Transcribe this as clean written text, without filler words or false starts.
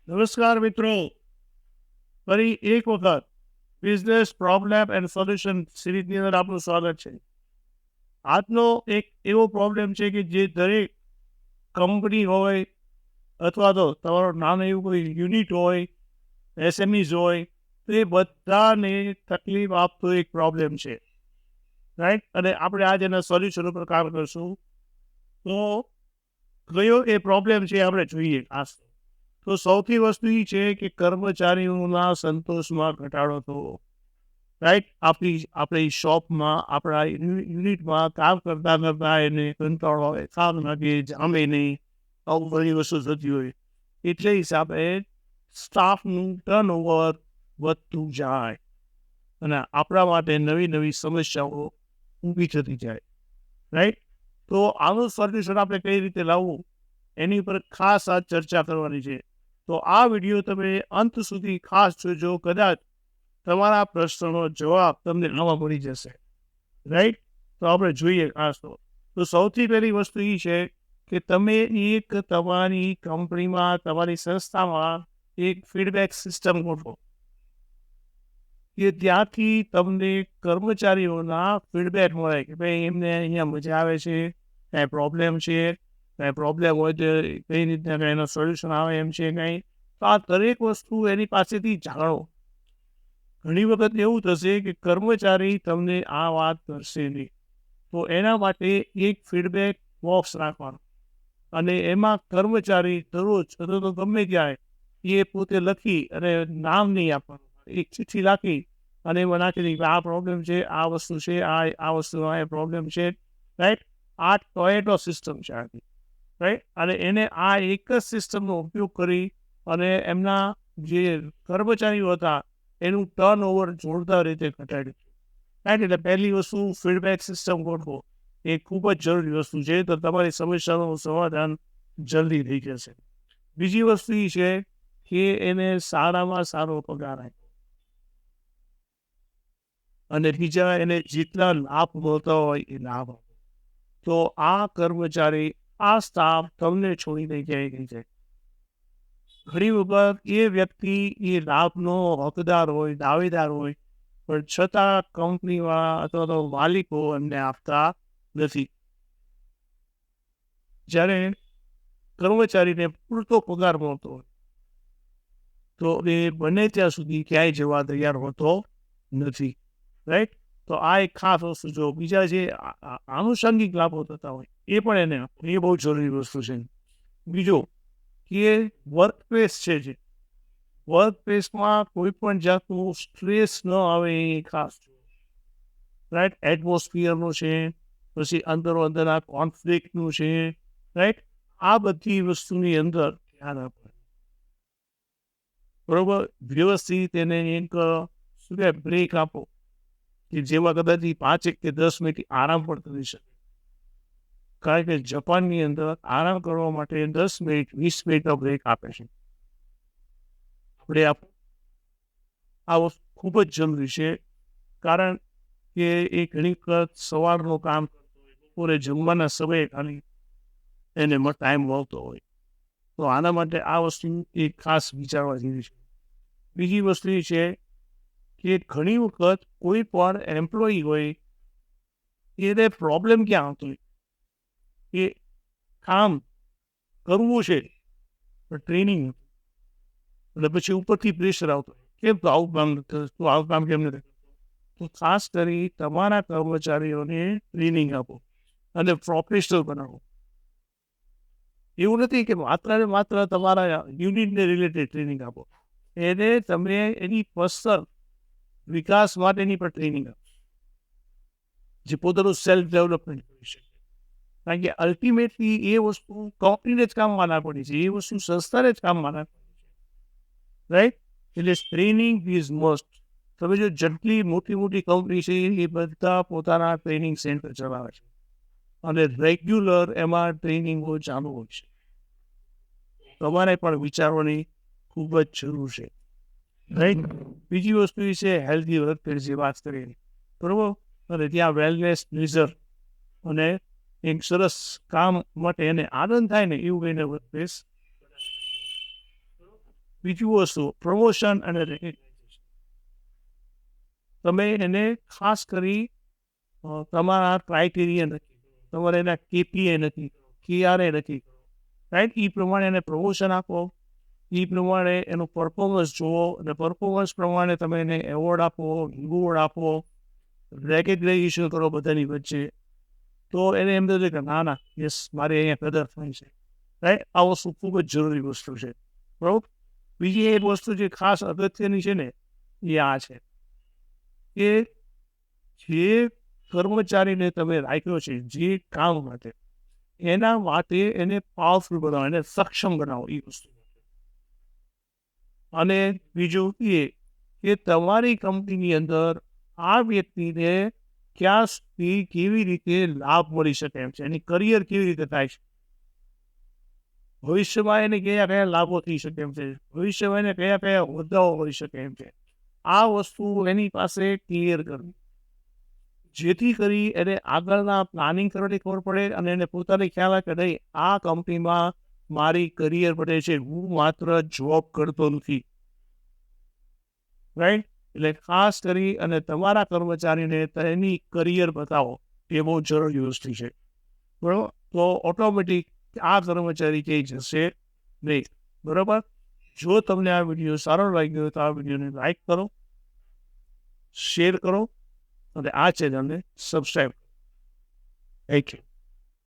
નમસ્કાર મિત્રો, ફરી એક વખત બિઝનેસ પ્રોબ્લેમ એન્ડ સોલ્યુશન સિરીઝની અંદર આપનું સ્વાગત છે. આજનો એક એવો પ્રોબ્લેમ છે કે જે દરેક કંપની હોય અથવા તો તમારો નાનો એવું કોઈ યુનિટ હોય, એસએમઈઝ હોય, તો એ બધાને તકલીફ આપતો એક પ્રોબ્લેમ છે, રાઈટ? અને આપણે આજે એના સોલ્યુશન ઉપર કામ કરશું. તો કયો એ પ્રોબ્લેમ છે આપણે જોઈએ. ખાસ તો સૌથી વસ્તુ એ છે કે કર્મચારીઓના સંતોષમાં ઘટાડો થવો, રાઈટ? આપણી શોપમાં, આપણા યુનિટમાં કામ કરતા કરતા એને કંટાળો આવે, કામ લાગે, જામે નહીં, આવું બધી વસ્તુ થતી હોય. એટલે હિસાબે સ્ટાફનું ટર્નઓવર વધતું જાય અને આપણા માટે નવી નવી સમસ્યાઓ ઊભી થતી જાય, રાઈટ? તો આનું સોલ્યુશન આપણે કઈ રીતે લાવવું એની ઉપર ખાસ આ ચર્ચા કરવાની છે. તો આ વિડીયો તમે અંત સુધી ખાસ જોજો, કદાચ તમારા પ્રશ્નનો જવાબ તમને નવા મળી જશે, રાઈટ? તો આપણે જોઈએ ખાસ તો સૌથી પહેલી વસ્તુ એ છે કે તમે એક તમારી કંપનીમાં, તમારી સંસ્થામાં એક ફીડબેક સિસ્ટમ ગોઠવો કે ત્યાંથી તમને કર્મચારીઓના ફીડબેક મળે કે ભાઈ એમને અહીંયા મજા આવે છે, કાંઈ પ્રોબ્લેમ છે, કાંઈ પ્રોબ્લેમ હોય તો કઈ રીતના એનો સોલ્યુશન આવે એમ છે કાંઈ. તો આ દરેક વસ્તુ એની પાસેથી જાણો. ઘણી વખત એવું થશે કે કર્મચારી તમને આ વાત કરશે નહીં, તો એના માટે એક ફીડબેક બોક્સ રાખવાનો અને એમાં કર્મચારી દરરોજ અથવા તો ગમે ત્યારે એ પોતે લખી અને નામ નહીં આપવાનું, એક ચિઠ્ઠી રાખી અને એમાં નાખી દઈ કે આ પ્રોબ્લેમ છે, આ વસ્તુ છે, આ વસ્તુ આ પ્રોબ્લેમ છે, રાઈટ? આ ટોયેટો સિસ્ટમ છે આખી, રાઈટ? અને એને આ એક જ સિસ્ટમનો ઉપયોગ કરી અને એમના જે કર્મચારીઓ હતા એનું ટર્નઓવર જોરદાર રીતે ઘટાડ્યું, રાઈટ? એટલે પહેલી વસ્તુ ફીડબેક સિસ્ટમ ગોઠવો, એ ખૂબ જ જરૂરી વસ્તુ છે, તો તમારી સમસ્યાનું સમાધાન જલ્દી થઈ જશે. બીજી વસ્તુ એ છે કે એને સારામાં સારો પગાર આપો અને બીજા એને જેટલા લાભ મળતા હોય એ લાભ આપો. તો આ કર્મચારી, આ સ્ટાફ તમને છોડીને ક્યાંય નહીં જાય. ઘણી વખત એ વ્યક્તિ એ લાભનો હકદાર હોય, દાવેદાર હોય, પણ છતાં કંપનીમાં અથવા તો માલિકો એમને આપતા નથી. જ્યારે કર્મચારીને પૂરતો પગાર મળતો હોય તો એ બને ત્યાં સુધી ક્યાંય જવા તૈયાર હોતો નથી, રાઈટ? તો આ એક ખાસ વસ્તુ જો. બીજા જે આનુષંગિક લાભો થતા હોય એ પણ એને આપો, એ બહુ જરૂરી વસ્તુ છે. બીજું કે વર્ક પ્લેસ છે, વર્ક પ્લેસમાં કોઈ પણ જાતનું સ્ટ્રેસ ન આવે એ ખાસ, રાઈટ? એટમોસ્ફિયરનું છે, પછી અંદરો અંદરના કોન્ફ્લિક્ટનું છે, રાઈટ? આ બધી વસ્તુની અંદર ધ્યાન આપવું, બરોબર? વ્યવસ્થિત એને એક શું કહેવાય બ્રેક આપો કે જેમાં કદાચ 5 કે 10 મિનિટ આરામ પણ કરી શકે. કારણ કે જાપાનની અંદર આરામ કરવા માટે 10 મિનિટ 20 મિનિટનો બ્રેક આપે છે. આપણે આ વસ્તુ ખૂબ જ જરૂરી છે, કારણ કે એ ઘણી વખત સવારનું કામ કરતો હોય, બપોરે જમવાના સમયે ખાલી એને ટાઈમ મળતો હોય, તો આના માટે આ વસ્તુ એક ખાસ વિચારવા જેવી છે. બીજી વસ્તુ એ છે કે ઘણી વખત કોઈ પણ એમ્પ્લોયી હોય એને પ્રોબ્લેમ ક્યાં આવતો હોય કે કામ કરવું છે પણ ટ્રેનિંગ એટલે પછી ઉપરથી પ્રેશર આવતો હોય, કેમ તો આવું કામ નથી કરતું, આવું કામ કેમ નથી કરતું? તો ખાસ કરી તમારા કર્મચારીઓને ટ્રેનિંગ આપો અને પ્રોફેશનલ બનાવો. એવું નથી કે માત્ર ને માત્ર તમારા યુનિટને રિલેટેડ ટ્રેનિંગ આપો, એને તમે એની પર્સનલ વિકાસ માટેની પણ ટ્રેનિંગ આપો, જે પોતાનું સેલ્ફ ડેવલપમેન્ટ કરી શકે. કારણ કે અલ્ટિમેટલી એ વસ્તુ કંપનીને જ કામમાં ના પડી છે, એ વસ્તુ સંસ્થાને જ કામમાં ના પડી છે, રાઈટ? એટલે ટ્રેનિંગ ઇઝ મસ્ટ. તમે જો જેટલી મોટી મોટી કંપની છે એ બધા પોતાના ટ્રેનિંગ સેન્ટર ચલાવે છે અને રેગ્યુલર એમાં ટ્રેનિંગો ચાલુ હોય છે. તમારે પણ વિચારવાની ખૂબ જ જરૂર છે, રાઈટ? બીજી વસ્તુ એ છે હેલ્ધી વર્કપ્લેસ, જે વાત કરીએ, બરોબર? અને ત્યાં વેલનેસ પ્લેઝર અને એક સરસ કામ માટે એને આનંદ થાય ને એવું એને વર્કપ્લેસ. બીજું વસ્તુ પ્રમોશન અને રેકગ્નાઇઝેશન. તમે એને ખાસ કરી તમારા ક્રાઇટેરિયા નક્કી કરો, તમારે એના KPI નક્કી કરો, KRA નક્કી કરો, રાઈટ? એ પ્રમાણે એને પ્રમોશન આપો, એ પ્રમાણે એનું પરફોર્મન્સ જુઓ, અને પરફોર્મન્સ પ્રમાણે તમે એને એવોર્ડ આપો, રિવોર્ડ આપો, રેકગ્નાઇઝેશન કરો બધાની વચ્ચે. તો એને એમ થશે કે ના યસ, મારે અહીંયા કદર થાય છે, રાઈટ? આ વસ્તુ ખૂબ જ જરૂરી વસ્તુ છે, બરાબર? બીજી એક વસ્તુ જે ખાસ અગત્યની છે ને, એ આ છે કે જે કર્મચારીને તમે રાખ્યો છે જે કામ માટે, એના માટે એને પાવરફુલ બનાવો, એને સક્ષમ બનાવો એ વસ્તુ. અને બીજું એ કે તમારી કંપનીની અંદર આ વ્યક્તિને ક્યાં સુધી કેવી રીતે લાભ મળી શકે એમ છે, એની કરિયર કેવી રીતે થાય છે, ભવિષ્યમાં એને કયા કયા લાભો થઈ શકે એમ છે, ભવિષ્યમાં એને કયા કયા હોદ્દાઓ મળી શકે એમ છે, આ વસ્તુ એની પાસે ક્લિયર કરવી, જેથી કરી એને આગળના પ્લાનિંગ કરવાની ખબર પડે, અને એને પોતાને ખ્યાલ આવે કે નહીં, આ કંપનીમાં મારી કરિયર પડે છે, હું માત્ર જોબ કરતો નથી, રાઈટ? એટલે ખાસ કરી અને તમારા કર્મચારીને તેની કરિયર બતાવો, એ બહુ જરૂરી વસ્તુ છે, બરાબર? તો ઓટોમેટિક આ કર્મચારી ક્યાંય જશે નહીં, બરાબર? જો તમને આ વિડીયો સારો લાગ્યો હોય તો આ વિડીયોને લાઈક કરો, શેર કરો, અને આ ચેનલને સબસ્ક્રાઈબ કરો. Thank you.